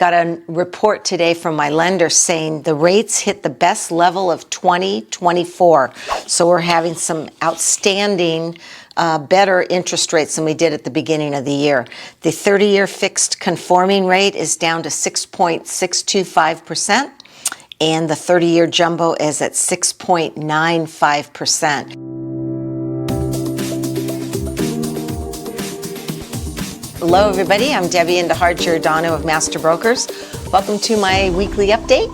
Got a report today from my lender saying the rates hit the best level of 2024. So we're having some outstanding better interest rates than we did at the beginning of the year. The 30-year fixed conforming rate is down to 6.625%, and the 30-year jumbo is at 6.95%. Hello everybody, I'm Debbie Indahard, Giordano of Master Brokers. Welcome to my weekly update.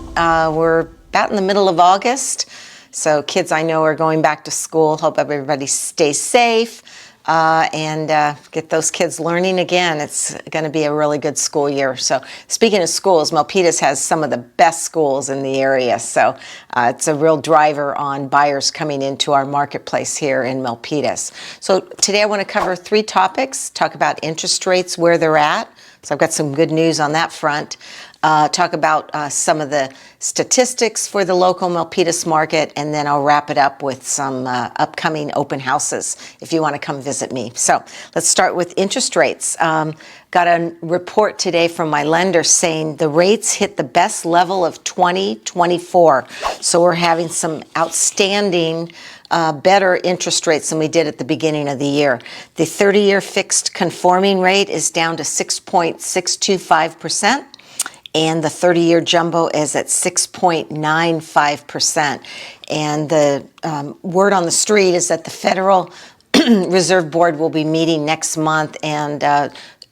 We're about in the middle of August, so kids I know are going back to school. Hope everybody stays safe and get those kids learning again. It's going to be a really good school year. So speaking of schools, Milpitas has some of the best schools in the area, so it's a real driver on buyers coming into our marketplace here in Milpitas. So today I want to cover 3 topics, talk about interest rates, where they're at. So I've got some good news on that front. Talk about some of the statistics for the local Milpitas market, and then I'll wrap it up with some upcoming open houses if you want to come visit me. So let's start with interest rates. Got a report today from my lender saying the rates hit the best level of 2024. So we're having some outstanding better interest rates than we did at the beginning of the year. The 30-year fixed conforming rate is down to 6.625%, and the 30-year jumbo is at 6.95%. And the word on the street is that the Federal Reserve Board will be meeting next month, and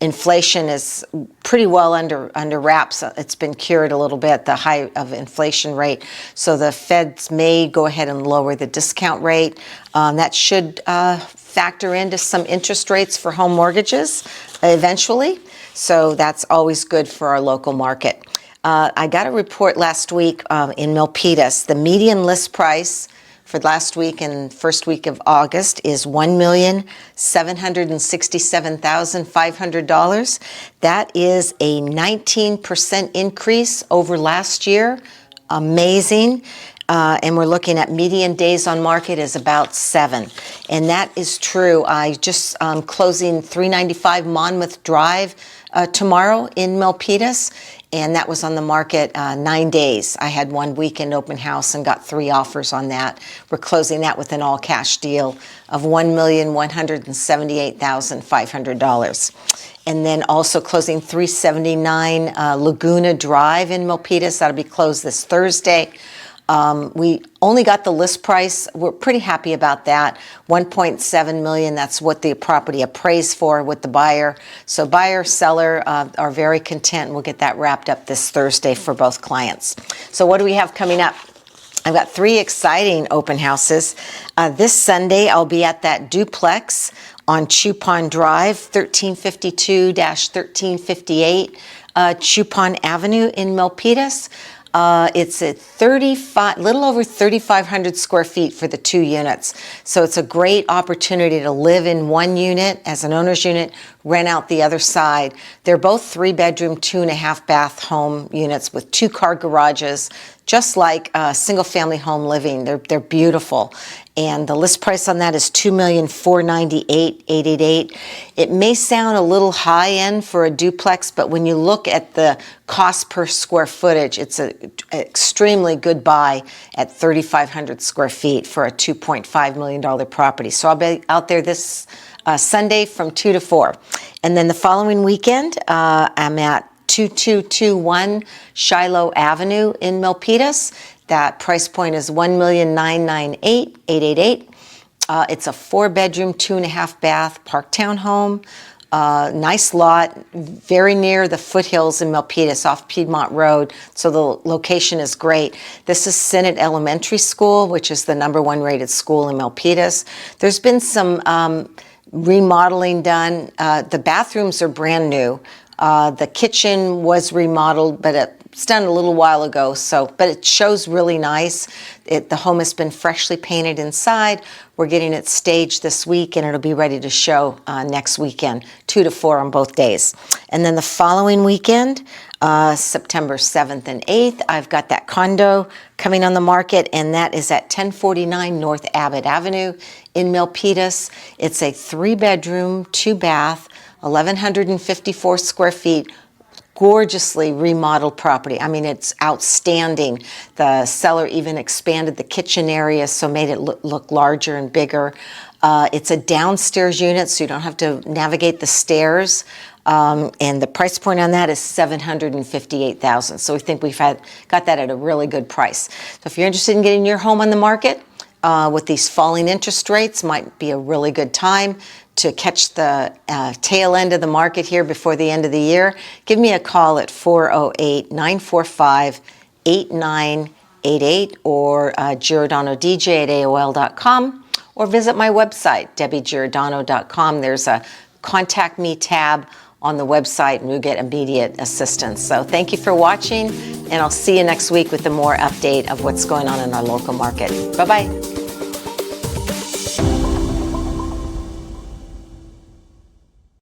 inflation is pretty well under wraps. It's been cured a little bit, the high of inflation rate. So the Feds may go ahead and lower the discount rate. That should factor into some interest rates for home mortgages eventually. So that's always good for our local market. I got a report last week in Milpitas. The median list price for last week and first week of August is $1,767,500. That is a 19% increase over last year. Amazing. And we're looking at median days on market is about 7. And that is true. I just closing 395 Monmouth Drive tomorrow in Milpitas, and that was on the market 9 days. I had one weekend open house and got 3 offers on that. We're closing that with an all-cash deal of $1,178,500. And then also closing 379 Laguna Drive in Milpitas. That'll be closed this Thursday. We only got the list price. We're pretty happy about that. $1.7 million. That's what the property appraised for with the buyer. So buyer, seller are very content. We'll get that wrapped up this Thursday for both clients. So what do we have coming up? I've got 3 exciting open houses. This Sunday, I'll be at that duplex on Chupon Drive, 1352-1358 Chupon Avenue in Milpitas. It's a little over 3,500 square feet for the 2 units. So it's a great opportunity to live in one unit as an owner's unit, rent out the other side. They're both 3-bedroom, 2.5 bath home units with 2-car garages, just like single-family home living. They're beautiful. And the list price on that is $2,498,888. It may sound a little high end for a duplex, but when you look at the cost per square footage, it's an extremely good buy at 3,500 square feet for a $2.5 million property. So I'll be out there this Sunday from 2 to 4. And then the following weekend, I'm at 2221 Shiloh Avenue in Milpitas. That price point is $1,998,888. It's a 4-bedroom, 2.5 bath park townhome. Nice lot, very near the foothills in Milpitas off Piedmont Road, so the location is great. This is Senate Elementary School, which is the #1 rated school in Milpitas. There's been some remodeling done. The bathrooms are brand new. The kitchen was remodeled, but it's done a little while ago, but it shows really nice. The home has been freshly painted inside. We're getting it staged this week, and it'll be ready to show next weekend, 2 to 4 on both days. And then the following weekend, September 7th and 8th, I've got that condo coming on the market, and that is at 1049 North Abbott Avenue in Milpitas. It's a 3-bedroom, 2-bath, 1,154 square feet, gorgeously remodeled property. I mean, it's outstanding. The seller even expanded the kitchen area, so made it look larger and bigger. It's a downstairs unit, so you don't have to navigate the stairs. And the price point on that is $758,000. So we think we've got that at a really good price. So if you're interested in getting your home on the market with these falling interest rates, might be a really good time to catch the tail end of the market here before the end of the year. Give me a call at 408-945-8988 or giordanodj@aol.com, or visit my website, debbiegiordano.com. There's a Contact Me tab on the website, and you'll get immediate assistance. So thank you for watching, and I'll see you next week with a more update of what's going on in our local market. Bye-bye.